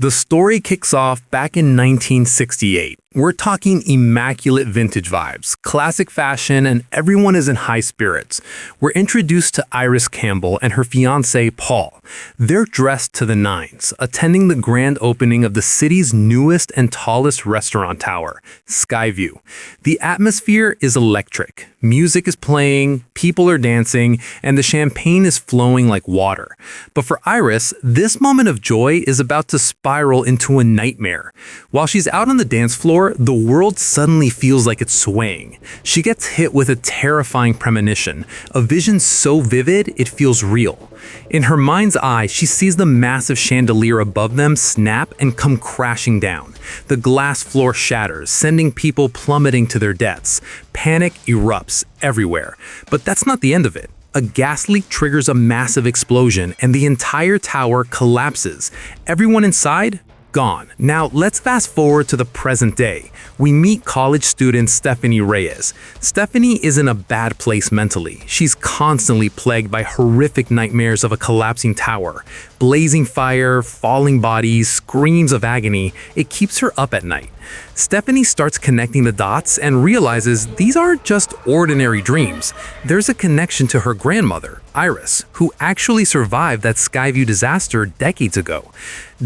The story kicks off back in 1968. We're talking immaculate vintage vibes, classic fashion, and everyone is in high spirits. We're introduced to Iris Campbell and her fiancé, Paul. They're dressed to the nines, attending the grand opening of the city's newest and tallest restaurant tower, Skyview. The atmosphere is electric. Music is playing, people are dancing, and the champagne is flowing like water. But for Iris, this moment of joy is about to spiral into a nightmare. While she's out on the dance floor, the world suddenly feels like it's swaying. She gets hit with a terrifying premonition, a vision so vivid it feels real. In her mind's eye, she sees the massive chandelier above them snap and come crashing down. The glass floor shatters, sending people plummeting to their deaths. Panic erupts everywhere. But that's not the end of it. A gas leak triggers a massive explosion, and the entire tower collapses. Everyone inside? Gone. Now, let's fast forward to the present day. We meet college student Stephanie Reyes. Stephanie is in a bad place mentally. She's constantly plagued by horrific nightmares of a collapsing tower. Blazing fire, falling bodies, screams of agony. It keeps her up at night. Stephanie starts connecting the dots and realizes these aren't just ordinary dreams. There's a connection to her grandmother, Iris, who actually survived that Skyview disaster decades ago.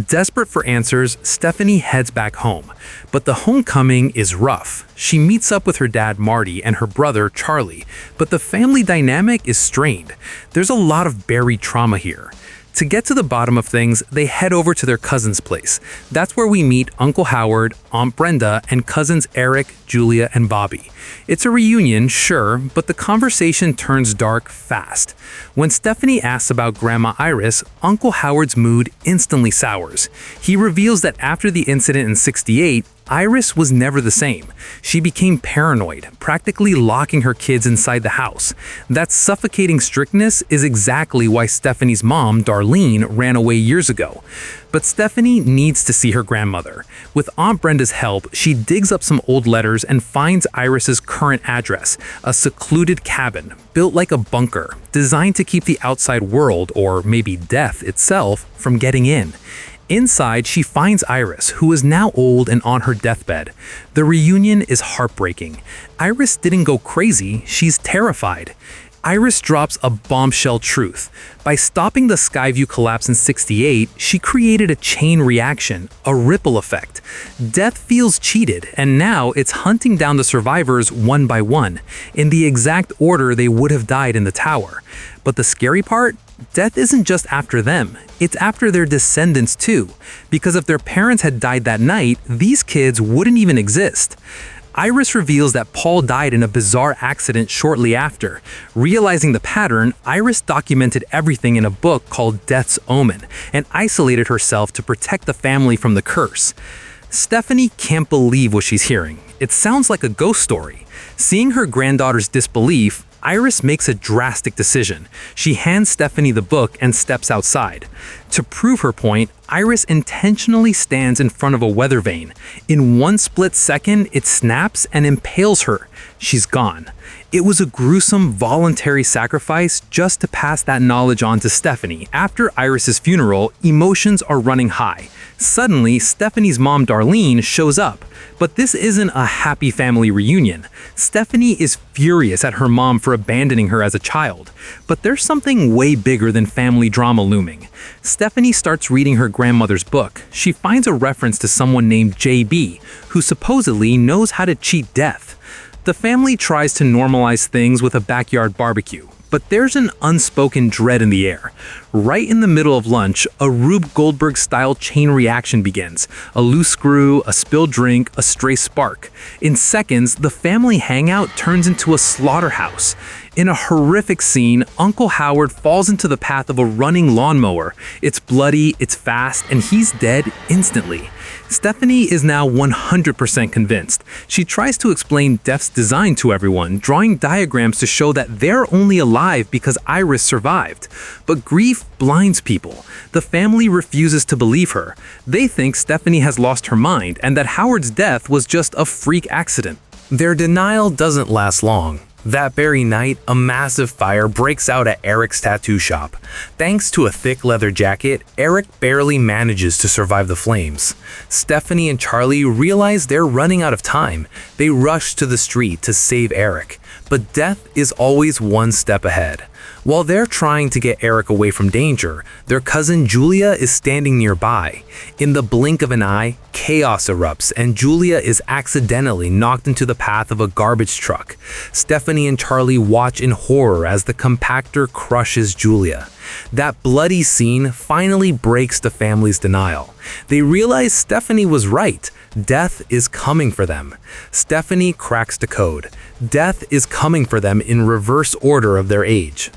Desperate for answers, Stephanie heads back home. But the homecoming is rough. She meets up with her dad, Marty, and her brother, Charlie. But the family dynamic is strained. There's a lot of buried trauma here. To get to the bottom of things, they head over to their cousin's place. That's where we meet Uncle Howard, Aunt Brenda, and cousins Eric, Julia, and Bobby. It's a reunion, sure, but the conversation turns dark fast. When Stephanie asks about Grandma Iris, Uncle Howard's mood instantly sours. He reveals that after the incident in '68, Iris was never the same. She became paranoid, practically locking her kids inside the house. That suffocating strictness is exactly why Stephanie's mom, Darlene, ran away years ago. But Stephanie needs to see her grandmother. With Aunt Brenda's help, she digs up some old letters and finds Iris's current address, a secluded cabin, built like a bunker, designed to keep the outside world, or maybe death itself, from getting in. Inside, she finds Iris, who is now old and on her deathbed. The reunion is heartbreaking. Iris didn't go crazy, she's terrified. Iris drops a bombshell truth. By stopping the Skyview collapse in '68, she created a chain reaction, a ripple effect. Death feels cheated, and now it's hunting down the survivors one by one, in the exact order they would have died in the tower. But the scary part? Death isn't just after them, it's after their descendants too. Because if their parents had died that night, these kids wouldn't even exist. Iris reveals that Paul died in a bizarre accident shortly after. Realizing the pattern, Iris documented everything in a book called Death's Omen and isolated herself to protect the family from the curse. Stephanie can't believe what she's hearing. It sounds like a ghost story. Seeing her granddaughter's disbelief, Iris makes a drastic decision. She hands Stephanie the book and steps outside. To prove her point, Iris intentionally stands in front of a weather vane. In one split second, it snaps and impales her. She's gone. It was a gruesome, voluntary sacrifice just to pass that knowledge on to Stephanie. After Iris's funeral, emotions are running high. Suddenly, Stephanie's mom, Darlene, shows up. But this isn't a happy family reunion. Stephanie is furious at her mom for abandoning her as a child. But there's something way bigger than family drama looming. Stephanie starts reading her grandmother's book. She finds a reference to someone named JB, who supposedly knows how to cheat death. The family tries to normalize things with a backyard barbecue, but there's an unspoken dread in the air. Right in the middle of lunch, a Rube Goldberg-style chain reaction begins. A loose screw, a spilled drink, a stray spark. In seconds, the family hangout turns into a slaughterhouse. In a horrific scene, Uncle Howard falls into the path of a running lawnmower. It's bloody, it's fast, and he's dead instantly. Stephanie is now 100% convinced. She tries to explain death's design to everyone, drawing diagrams to show that they're only alive because Iris survived. But grief blinds people. The family refuses to believe her. They think Stephanie has lost her mind and that Howard's death was just a freak accident. Their denial doesn't last long. That very night, a massive fire breaks out at Eric's tattoo shop. Thanks to a thick leather jacket, Eric barely manages to survive the flames. Stephanie and Charlie realize they're running out of time. They rush to the street to save Eric, but death is always one step ahead. While they're trying to get Eric away from danger, their cousin Julia is standing nearby. In the blink of an eye, chaos erupts and Julia is accidentally knocked into the path of a garbage truck. Stephanie and Charlie watch in horror as the compactor crushes Julia. That bloody scene finally breaks the family's denial. They realize Stephanie was right. Death is coming for them. Stephanie cracks the code. Death is coming for them in reverse order of their age.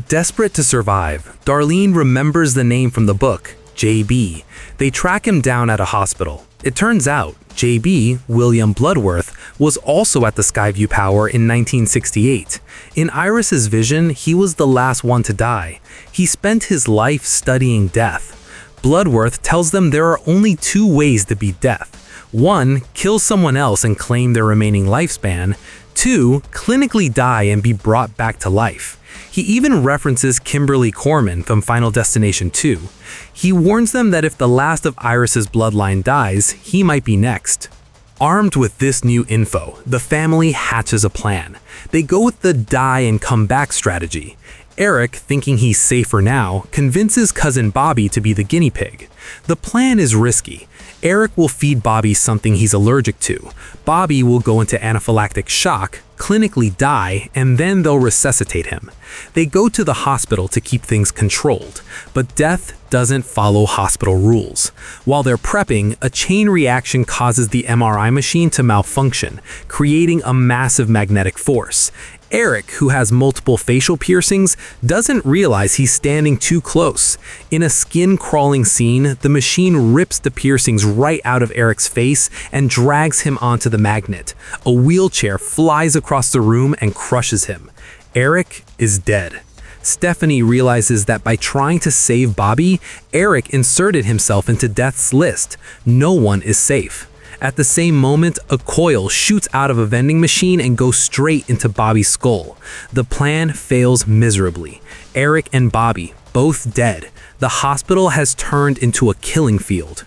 Desperate to survive, Darlene remembers the name from the book, JB. They track him down at a hospital. It turns out, JB, William Bloodworth, was also at the Skyview Power in 1968. In Iris's vision, he was the last one to die. He spent his life studying death. Bloodworth tells them there are only two ways to beat death. 1. Kill someone else and claim their remaining lifespan. 2. Clinically die and be brought back to life. He even references Kimberly Corman from Final Destination 2. He warns them that if the last of Iris's bloodline dies, he might be next. Armed with this new info, the family hatches a plan. They go with the die and come back strategy. Eric, thinking he's safer now, convinces cousin Bobby to be the guinea pig. The plan is risky. Eric will feed Bobby something he's allergic to. Bobby will go into anaphylactic shock, clinically die, and then they'll resuscitate him. They go to the hospital to keep things controlled, but death doesn't follow hospital rules. While they're prepping, a chain reaction causes the MRI machine to malfunction, creating a massive magnetic force. Eric, who has multiple facial piercings, doesn't realize he's standing too close. In a skin-crawling scene, the machine rips the piercings right out of Eric's face and drags him onto the magnet. A wheelchair flies across the room and crushes him. Eric is dead. Stephanie realizes that by trying to save Bobby, Eric inserted himself into death's list. No one is safe. At the same moment, a coil shoots out of a vending machine and goes straight into Bobby's skull. The plan fails miserably. Eric and Bobby, both dead. The hospital has turned into a killing field.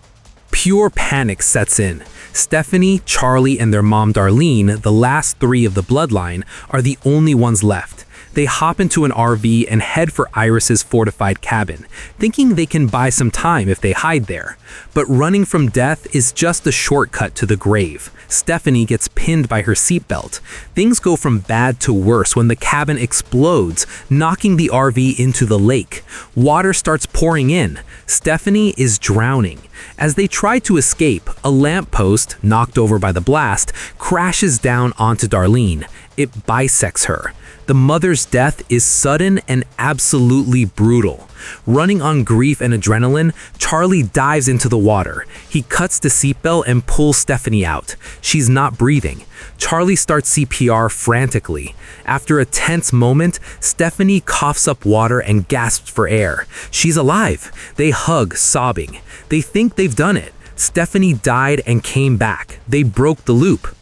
Pure panic sets in. Stephanie, Charlie, and their mom Darlene, the last three of the bloodline, are the only ones left. They hop into an RV and head for Iris's fortified cabin, thinking they can buy some time if they hide there. But running from death is just a shortcut to the grave. Stephanie gets pinned by her seatbelt. Things go from bad to worse when the cabin explodes, knocking the RV into the lake. Water starts pouring in. Stephanie is drowning. As they try to escape, a lamppost, knocked over by the blast, crashes down onto Darlene. It bisects her. The mother's death is sudden and absolutely brutal. Running on grief and adrenaline, Charlie dives into the water. He cuts the seatbelt and pulls Stephanie out. She's not breathing. Charlie starts CPR frantically. After a tense moment, Stephanie coughs up water and gasps for air. She's alive. They hug, sobbing. They think they've done it. Stephanie died and came back. They broke the loop.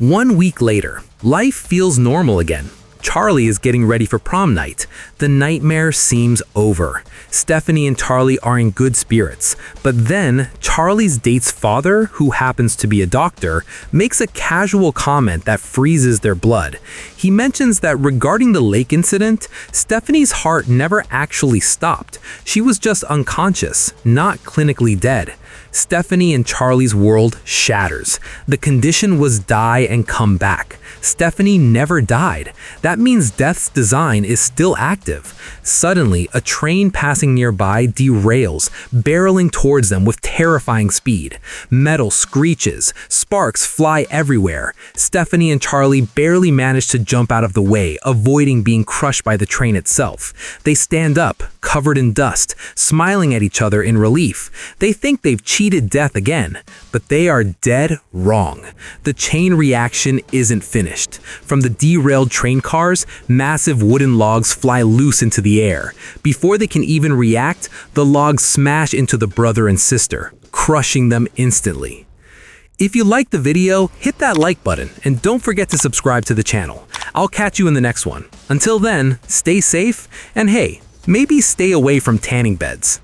1 week later, life feels normal again. Charlie is getting ready for prom night. The nightmare seems over. Stephanie and Charlie are in good spirits. But then, Charlie's date's father, who happens to be a doctor, makes a casual comment that freezes their blood. He mentions that regarding the lake incident, Stephanie's heart never actually stopped. She was just unconscious, not clinically dead. Stephanie and Charlie's world shatters. The condition was die and come back. Stephanie never died. That means death's design is still active. Suddenly, a train passing nearby derails, barreling towards them with terrifying speed. Metal screeches, sparks fly everywhere. Stephanie and Charlie barely manage to jump out of the way, avoiding being crushed by the train itself. They stand up, covered in dust, smiling at each other in relief. They think they've cheated death again, but they are dead wrong. The chain reaction isn't finished. From the derailed train cars, massive wooden logs fly loose into the air. Before they can even react, the logs smash into the brother and sister, crushing them instantly. If you liked the video, hit that like button and don't forget to subscribe to the channel. I'll catch you in the next one. Until then, stay safe, and hey, maybe stay away from tanning beds.